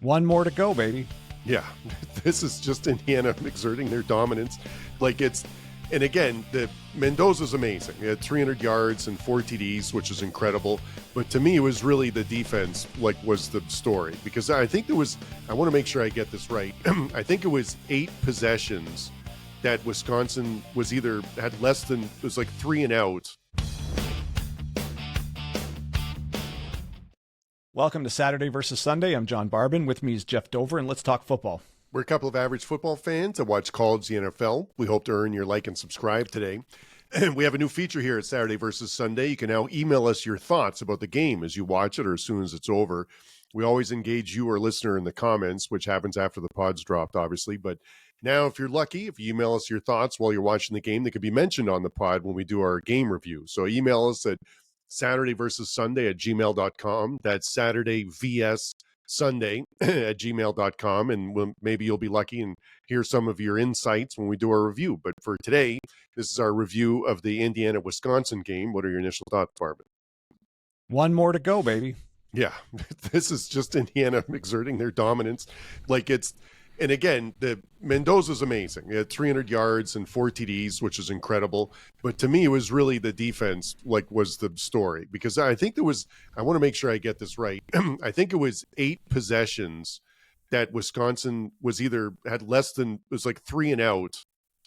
One more to go, baby. Yeah, this is just Indiana exerting their dominance. And again, the Mendoza's amazing. He had 300 yards and 4 TDs, which is incredible. But to me, it was really the defense, was the story. Because I think I want to make sure I get this right. I think it was 8 possessions that Wisconsin had less than, it was like 3 and out. Welcome to Saturday versus Sunday. I'm John Barbin. With me is Jeff Dover, and let's talk football. We're a couple of average football fans that watch college, the NFL. We hope to earn your like and subscribe today. And we have a new feature here at Saturday versus Sunday. You can now email us your thoughts about the game as you watch it or as soon as it's over. We always engage you, our listener, in the comments, which happens after the pod's dropped, obviously. But now, if you're lucky, if you email us your thoughts while you're watching the game, they could be mentioned on the pod when we do our game review. So email us at Saturday versus Sunday at gmail.com. That's Saturday vs Sunday at gmail.com. And maybe you'll be lucky and hear some of your insights when we do our review. But for today, this is our review of the Indiana-Wisconsin game. What are your initial thoughts, Barbara? One more to go, baby. Yeah, this is just Indiana exerting their dominance. And again, the Mendoza's amazing. He had 300 yards and 4 TDs, which is incredible. But to me, it was really the defense, was the story. Because I think I want to make sure I get this right. I think it was 8 possessions that Wisconsin had less than, it was like 3 and out,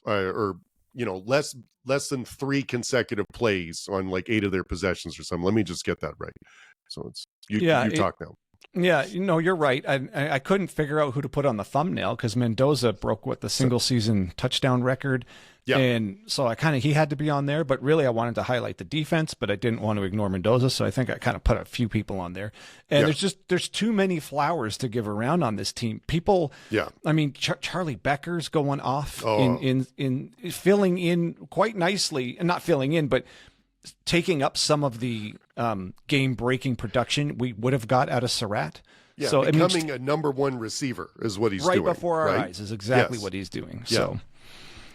less than 3 consecutive plays on like 8 of their possessions or something. Let me just get that right. So you talk now. Yeah, you're right. I couldn't figure out who to put on the thumbnail because Mendoza broke the single season touchdown record. Yeah. And so he had to be on there, but really I wanted to highlight the defense, but I didn't want to ignore Mendoza. So I think I kind of put a few people on there. And there's too many flowers to give around on this team. People, I mean, Charlie Becker's going off in filling in quite nicely, and not filling in, but taking up some of the game-breaking production we would have got out of Surratt. Yeah, so becoming a number 1 receiver is what he's doing. Right before our eyes is exactly what he's doing. Yeah. So,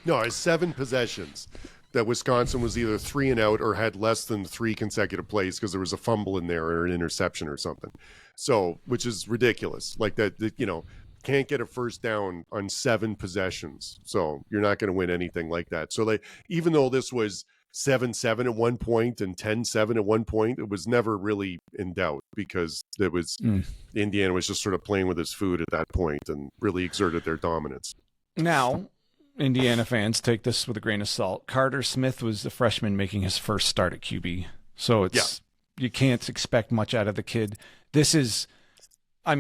no, it's 7 possessions that Wisconsin was either 3 and out or had less than 3 consecutive plays because there was a fumble in there or an interception or something. So, which is ridiculous. Like that, can't get a first down on 7 possessions. So you're not going to win anything like that. So even though this was 7-7 at one point and 10-7 at one point, it was never really in doubt because Indiana was just sort of playing with his food at that point and really exerted their dominance. Now, Indiana fans, take this with a grain of salt. Carter Smith was the freshman making his first start at QB. So you can't expect much out of the kid. This is, I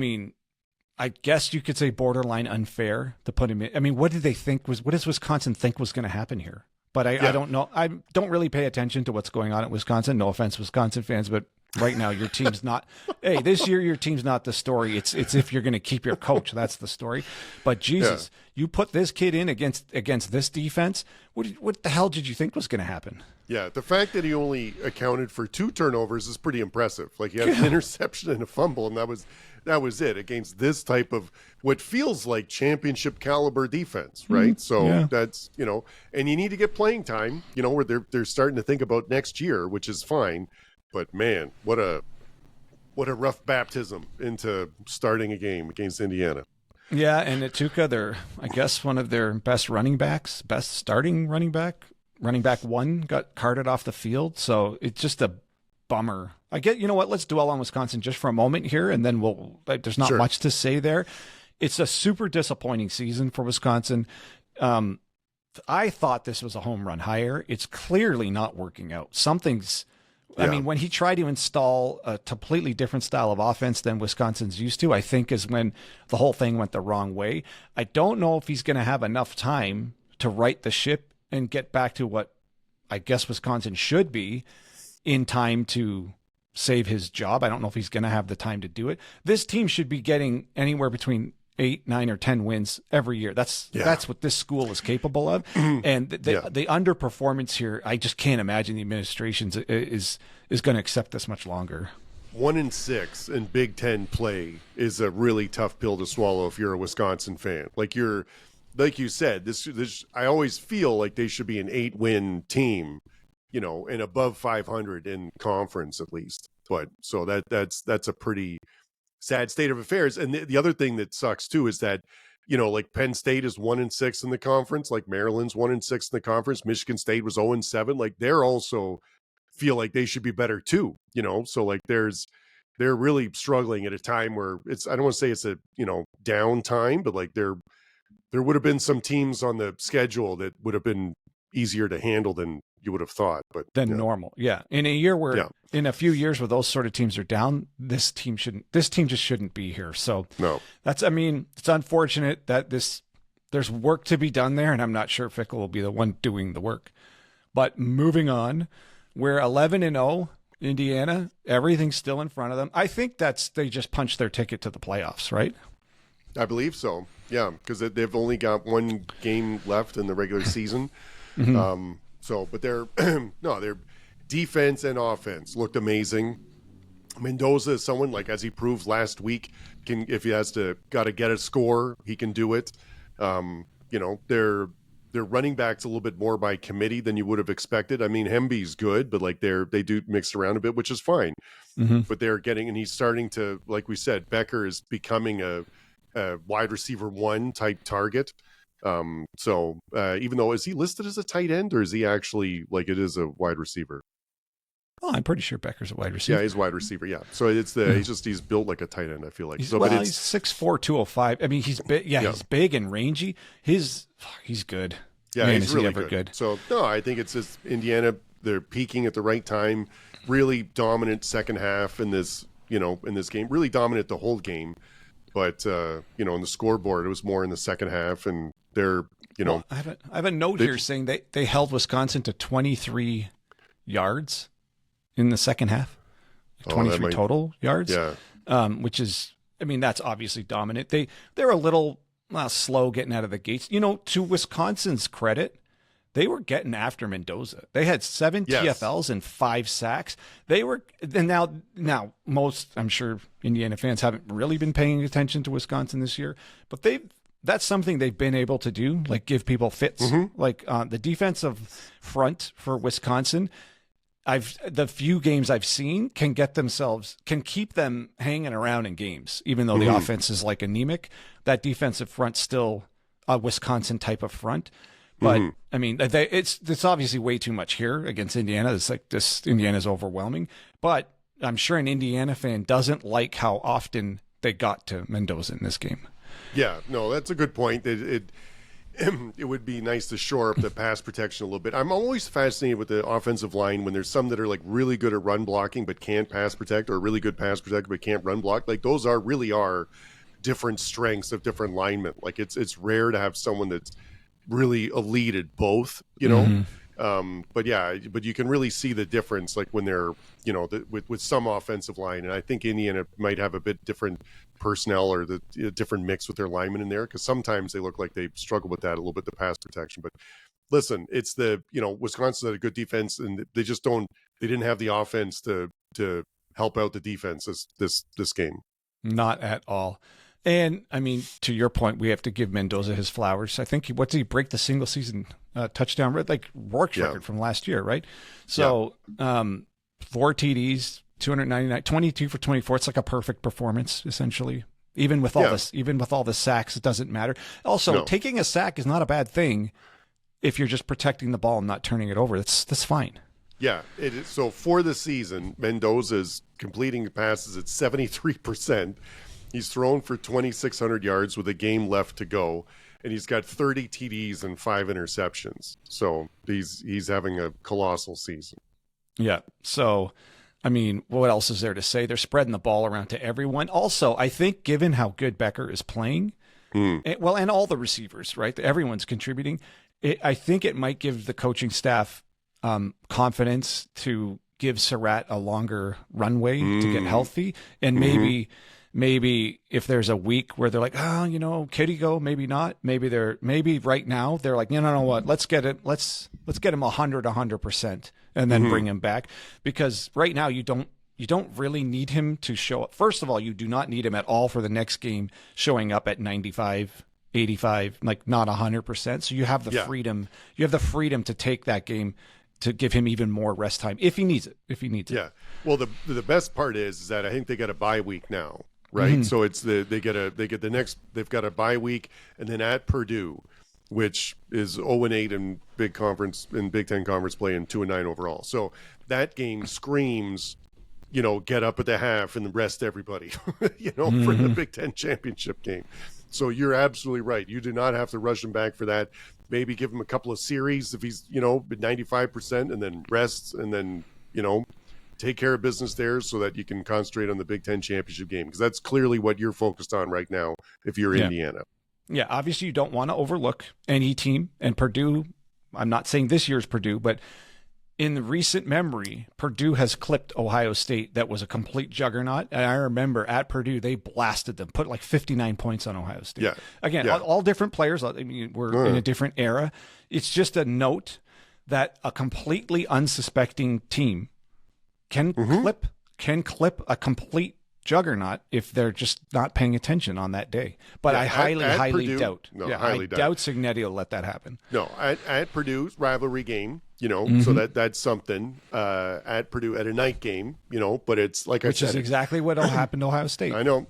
guess you could say borderline unfair to put him in. I mean, what does Wisconsin think was going to happen here? But I don't know. I don't really pay attention to what's going on at Wisconsin. No offense, Wisconsin fans, but right now your team's not. Hey, this year your team's not the story. It's if you're going to keep your coach. That's the story. But Jesus, you put this kid in against this defense. What the hell did you think was going to happen? Yeah, the fact that he only accounted for 2 turnovers is pretty impressive. Like he had an interception and a fumble, and that was it against this type of what feels like championship caliber defense, right? So that's, and you need to get playing time, where they're starting to think about next year, which is fine. But man, what a rough baptism into starting a game against Indiana. Yeah, and Atuka, I guess one of their best starting running back 1 got carted off the field. So it's just a bummer. You know what? Let's dwell on Wisconsin just for a moment here, and then there's not much to say there. It's a super disappointing season for Wisconsin. I thought this was a home run hire. It's clearly not working out. I mean, when he tried to install a completely different style of offense than Wisconsin's used to, I think is when the whole thing went the wrong way. I don't know if he's going to have enough time to right the ship and get back to what I guess Wisconsin should be in time to save his job. I don't know if he's going to have the time to do it. This team should be getting anywhere between 8, 9, or 10 wins every year. That's what this school is capable of. And the underperformance here, I just can't imagine the administration is going to accept this much longer. 1-6 in Big Ten play is a really tough pill to swallow if you're a Wisconsin fan. Like you said, this I always feel like they should be an 8-win team, and above 500 in conference at least. But so that's a pretty sad state of affairs. And the other thing that sucks too is that, like Penn State is 1-6 in the conference, like Maryland's 1-6 in the conference. Michigan State was 0-7. Like they're also feel like they should be better too, So like they're really struggling at a time where I don't want to say it's a, down time, but like there would have been some teams on the schedule that would have been easier to handle than you would have thought, but normal. Yeah. In a year where, in a few years where those sort of teams are down, this team just shouldn't be here. So no, it's unfortunate that there's work to be done there. And I'm not sure Fickle will be the one doing the work, but moving on, we're 11-0 Indiana. Everything's still in front of them. I think they just punched their ticket to the playoffs, right? I believe so. Yeah. Cause they've only got one game left in the regular season. Mm-hmm. But their defense and offense looked amazing. Mendoza is someone, like, as he proved last week, if he got to get a score, he can do it. Their running backs a little bit more by committee than you would have expected. I mean, Hemby's good, but like they do mix around a bit, which is fine. Mm-hmm. But and he's starting to, like we said, Becker is becoming a wide receiver 1 type target. Even though, is he listed as a tight end, or is he actually like it is a wide receiver? Oh, I'm pretty sure Becker's a wide receiver. Yeah, he's a wide receiver. Yeah. So he's built like a tight end, I feel like. He's 6'4", 205. I mean, he's big. Yeah, he's big and rangy. He's good. Yeah, Man, he's really ever good. So no, I think it's just Indiana. They're peaking at the right time. Really dominant second half in this game. Really dominant the whole game. But in the scoreboard, it was more in the second half, and they're I have a note here saying they held Wisconsin to 23 yards in the second half, 23 total yards. Yeah, which is, I mean, that's obviously dominant. They're a little slow getting out of the gates. To Wisconsin's credit, they were getting after Mendoza. They had 7 TFLs and 5 sacks. And now most, I'm sure Indiana fans haven't really been paying attention to Wisconsin this year, but that's something they've been able to do, like give people fits. Mm-hmm. Like the defensive front for Wisconsin, the few games I've seen can keep them hanging around in games, even though the offense is like anemic. That defensive front's still a Wisconsin type of front. But I mean, it's obviously way too much here against Indiana. It's like Indiana's overwhelming. But I'm sure an Indiana fan doesn't like how often they got to Mendoza in this game. Yeah, no, that's a good point. It would be nice to shore up the pass protection a little bit. I'm always fascinated with the offensive line when there's some that are like really good at run blocking but can't pass protect, or really good pass protect but can't run block. Like those really are different strengths of different linemen. Like it's rare to have someone that's really elite at both, but you can really see the difference, like when they're with some offensive line. And I think Indiana might have a bit different personnel or the different mix with their linemen in there, because sometimes they look like they struggle with that a little bit, the pass protection. But listen, it's Wisconsin had a good defense, and they didn't have the offense to help out the defense this game. Not at all. And I mean, to your point, we have to give Mendoza his flowers. I think what did he break the single season touchdown like Rourke's record from last year, right? So 4 TDs, 299, 22 for 24. It's like a perfect performance, essentially. Even with all the sacks, it doesn't matter. Also, taking a sack is not a bad thing if you're just protecting the ball and not turning it over. That's fine. Yeah, it is. So for the season, Mendoza's completing passes at 73%. He's thrown for 2,600 yards with a game left to go, and he's got 30 TDs and 5 interceptions. So he's having a colossal season. Yeah. So, I mean, what else is there to say? They're spreading the ball around to everyone. Also, I think given how good Becker is playing, and all the receivers, right? Everyone's contributing. I think it might give the coaching staff confidence to give Surratt a longer runway to get healthy, and maybe if there's a week where they're like, could he go? Maybe not. Maybe right now they're like, no, what? Let's get him 100%, and then bring him back, because right now you don't really need him to show up. First of all, you do not need him at all for the next game, showing up at 95, 85, like not 100%. So you have the freedom. You have the freedom to take that game, to give him even more rest time if he needs it. Yeah. Well, the best part is that I think they got a bye week now. right? So it's they've got a bye week, and then at Purdue, which is 0-8 in Big Ten conference play and 2-9 overall. So that game screams, get up at the half and rest everybody, for the Big Ten championship game. So you're absolutely right. You do not have to rush him back for that. Maybe give him a couple of series if he's, 95%, and then rest, and then, take care of business there so that you can concentrate on the Big Ten championship game, because that's clearly what you're focused on right now if you're Indiana. Yeah, obviously you don't want to overlook any team. And Purdue, I'm not saying this year's Purdue, but in the recent memory, Purdue has clipped Ohio State. That was a complete juggernaut. And I remember at Purdue, they blasted them, put like 59 points on Ohio State. Yeah. Again, all different players. I mean, we're in a different era. It's just a note that a completely unsuspecting team can clip a complete juggernaut if they're just not paying attention on that day. But I highly Purdue, doubt. I doubt Cignetti will let that happen. No, at Purdue's rivalry game, so that's something. At Purdue at a night game, but it's like which is exactly what will happen to Ohio State. I know,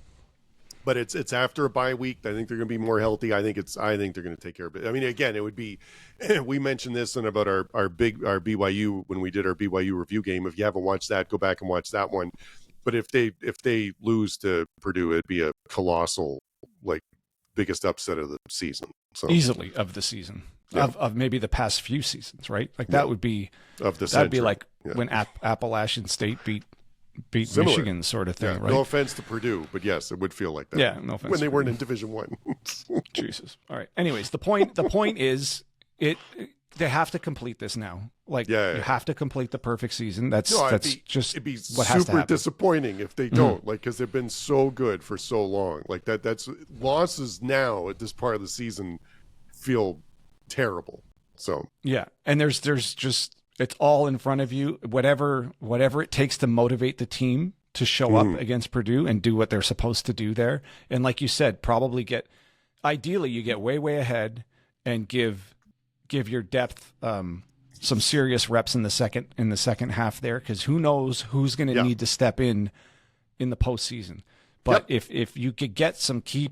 but it's after a bye week. I think they're going to be more healthy. I think they're going to take care of it. I mean, again, it would be. We mentioned this and about our BYU when we did our BYU review game. If you haven't watched that, go back and watch that one. But if they lose to Purdue, it'd be a colossal, biggest upset of the season. So easily of the season, of maybe the past few seasons, right? Like that would be of the that'd be like when Appalachian State beat Michigan, sort of thing, right? No offense to Purdue, but yes, it would feel like that. Yeah, no offense when they weren't in Division One. Jesus. All right. Anyways, the point is they have to complete this now. You have to complete the perfect season. It'd be what has to happen. Super disappointing if they don't, because they've been so good for so long. That's losses now at this part of the season feel terrible. So yeah, and there's just it's all in front of you. Whatever it takes to motivate the team to show up against Purdue and do what they're supposed to do there. And like you said, ideally you get way ahead and give your depth some serious reps in the second half there, because who knows who's going to need to step in the postseason. But if you could get some key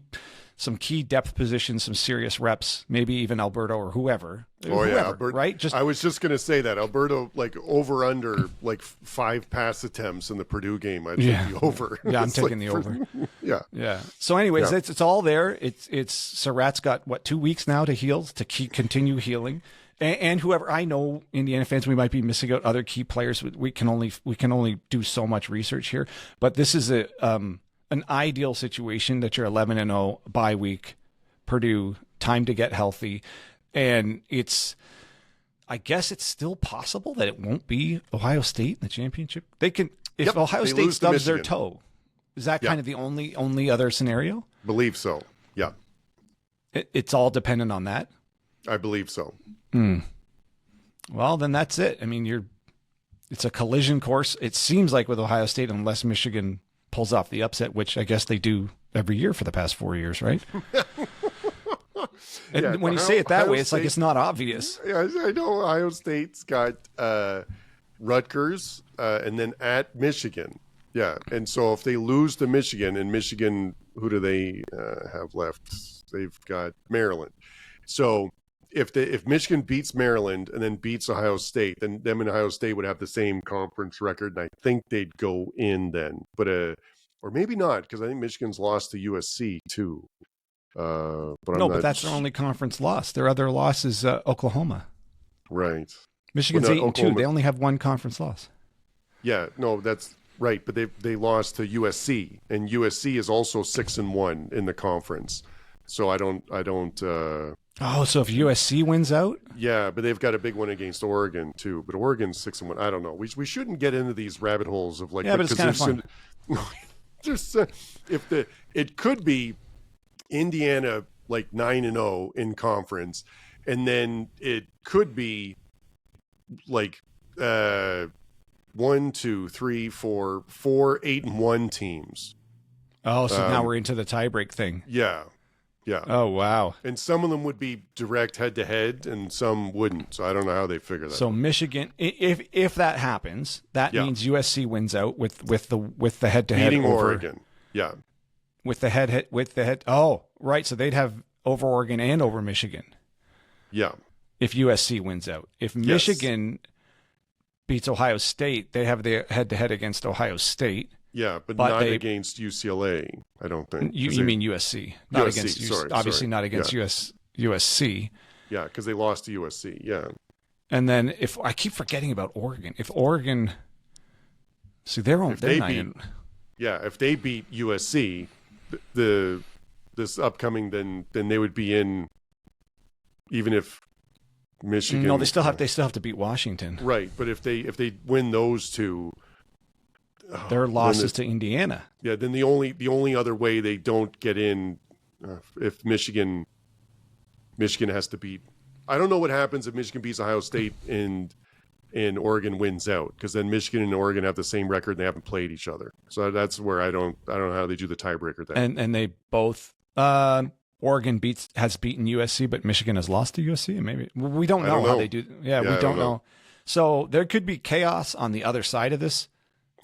depth positions, some serious reps, maybe even Alberto or whoever. Alberto, right? I was just going to say that Alberto, over under 5 pass attempts in the Purdue game. I'd take the over. Yeah, I'm taking the over. Yeah. So, anyways, it's all there. It's Surratt's got 2 weeks now to heal, to continue healing. And whoever, I know Indiana fans, we might be missing out other key players. We can only do so much research here, but this is an ideal situation that you're 11-0 bye week, Purdue, time to get healthy, and I guess it's still possible that it won't be Ohio State in the championship. They can if Ohio State stubs their toe. Is that kind of the only other scenario? Believe so. Yeah. It's all dependent on that. I believe so. Well, then that's it. I mean, it's a collision course. It seems like with Ohio State, unless Michigan pulls off the upset, which I guess they do every year for the past 4 years, right? And when you say it that way, it's like it's not obvious. Yeah, I know Ohio State's got Rutgers and then at Michigan. Yeah, and so if they lose to Michigan, and Michigan, who do they have left? They've got Maryland. So if Michigan beats Maryland and then beats Ohio State, then them and Ohio State would have the same conference record, and I think they'd go in then. But or maybe not, because I think Michigan's lost to USC too. But that's their only conference loss. Their other loss is Oklahoma. Right. Michigan's 8-2. They only have one conference loss. Yeah, no, that's right. But they lost to USC, and USC is also 6-1 in the conference. So I don't. So if USC wins out, yeah, but they've got a big one against Oregon too. But Oregon's 6-1. I don't know. We shouldn't get into these rabbit holes of but it's kind of fun. It could be Indiana 9-0 in conference, and then it could be 1, 2, 3, 4, 8-1 teams. Oh, so now we're into the tiebreak thing. Yeah. Yeah. Oh, wow. And some of them would be direct head-to-head, and some wouldn't. So I don't know how they figure that. So Michigan, if that happens, that means USC wins out with the head-to-head beating over Oregon. Yeah. with the head. Oh, right. So they'd have over Oregon and over Michigan. Yeah. If USC wins out. If Michigan beats Ohio State, they have the head-to-head against Ohio State. Yeah, but not against UCLA, I don't think. You mean USC. Not against obviously not against USC. Yeah, because they lost to USC, yeah. And then if I keep forgetting about Oregon. If Oregon if they beat USC, this upcoming then they would be in, even if Michigan. No, they still have to beat Washington. Right, but if they win those two, their losses to Indiana. Yeah, then the only other way they don't get in, if Michigan has to beat. I don't know what happens if Michigan beats Ohio State and Oregon wins out, because then Michigan and Oregon have the same record and they haven't played each other. So that's where I don't know how they do the tiebreaker there. And they both Oregon has beaten USC, but Michigan has lost to USC. And maybe we don't know how they do. Yeah, we don't know. So there could be chaos on the other side of this.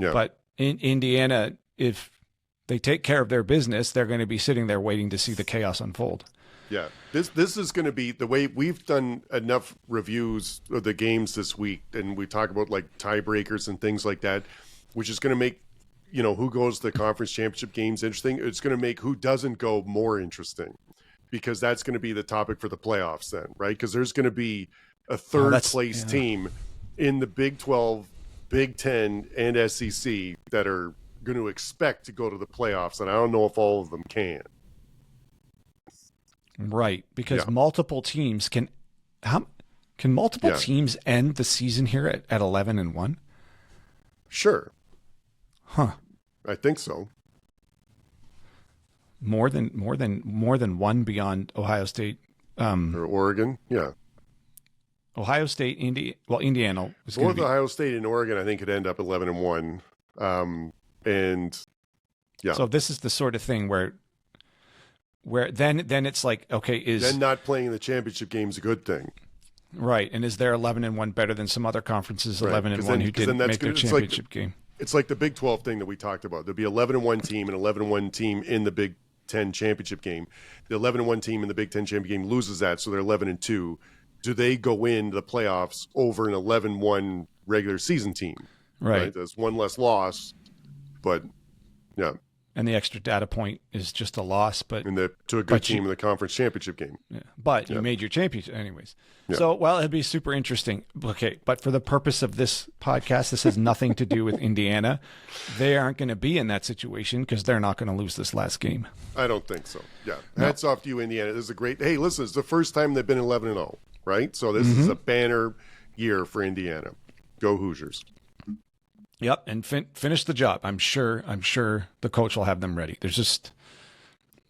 Yeah. But in Indiana, if they take care of their business, they're going to be sitting there waiting to see the chaos unfold. Yeah, this is going to be the way we've done enough reviews of the games this week, and we talk about like tiebreakers and things like that, which is going to make, who goes to the conference championship games interesting. It's going to make who doesn't go more interesting, because that's going to be the topic for the playoffs then, right? Because there's going to be a third place team in the Big 12, Big 10, and SEC that are going to expect to go to the playoffs, and I don't know if all of them can. Right, because multiple teams can multiple teams end the season here at 11-1? Sure. Huh. I think so. More than one beyond Ohio State or Oregon, yeah. Ohio State, Indiana. Both Ohio State and Oregon, I think, could end up 11-1. And yeah. So this is the sort of thing where then it's like, okay, then not playing in the championship game is a good thing, right? And is there 11-1 better than some other conferences 11-1 who didn't make their championship game? It's like the Big 12 thing that we talked about. There'll be 11-1 team and 11-1 team in the Big 10 championship game. The 11-1 team in the Big 10 championship game loses that, so they're 11-2. Do they go into the playoffs over an 11-1 regular season team? Right. There's one less loss, but yeah. And the extra data point is just a loss, but to a good team in the conference championship game. Yeah, but you made your championship anyways. Yeah. So, it'd be super interesting. Okay, but for the purpose of this podcast, this has nothing to do with Indiana. They aren't going to be in that situation because they're not going to lose this last game. I don't think so. Yeah, hats off to you, Indiana. This is a great. Hey, listen, it's the first time they've been 11-0, right? So this is a banner year for Indiana. Go Hoosiers. Yep, and finish the job. I'm sure the coach will have them ready.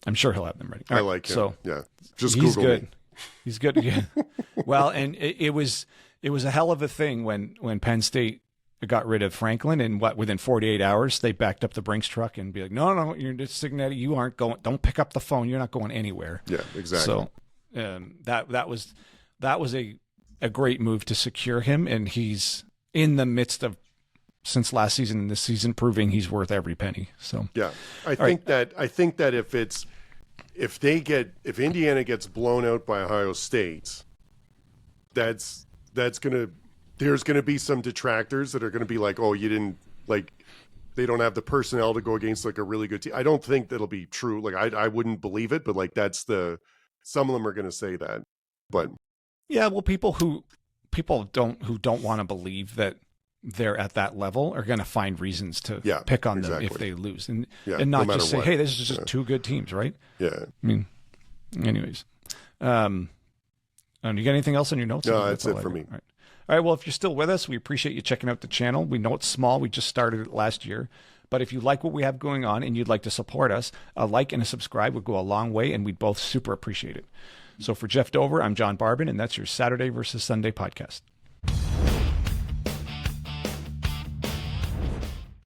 I'm sure he'll have them ready. I like him. So yeah, just he's Google good. Me. He's good. Yeah. Well, and it was a hell of a thing when Penn State got rid of Franklin, and within 48 hours they backed up the Brinks truck and be like, no, you're just Signetti. You aren't going. Don't pick up the phone. You're not going anywhere. Yeah, exactly. So that was a great move to secure him, and he's in the midst of. Since last season and this season, proving he's worth every penny. So yeah, I think that if Indiana gets blown out by Ohio State, there's gonna be some detractors that are gonna be like, oh, you didn't they don't have the personnel to go against like a really good team. I don't think that'll be true. Like I wouldn't believe it, but like some of them are gonna say that. But yeah, well, people who don't want to believe that they're at that level are going to find reasons to pick on them if they lose and not just say, hey, this is just two good teams, right? Yeah. I mean, anyways. You got anything else on your notes? No, that's it for me. All right. Well, if you're still with us, we appreciate you checking out the channel. We know it's small. We just started it last year. But if you like what we have going on and you'd like to support us, a like and a subscribe would go a long way, and we'd both super appreciate it. So for Jeff Dover, I'm John Barbin, and that's your Saturday versus Sunday podcast.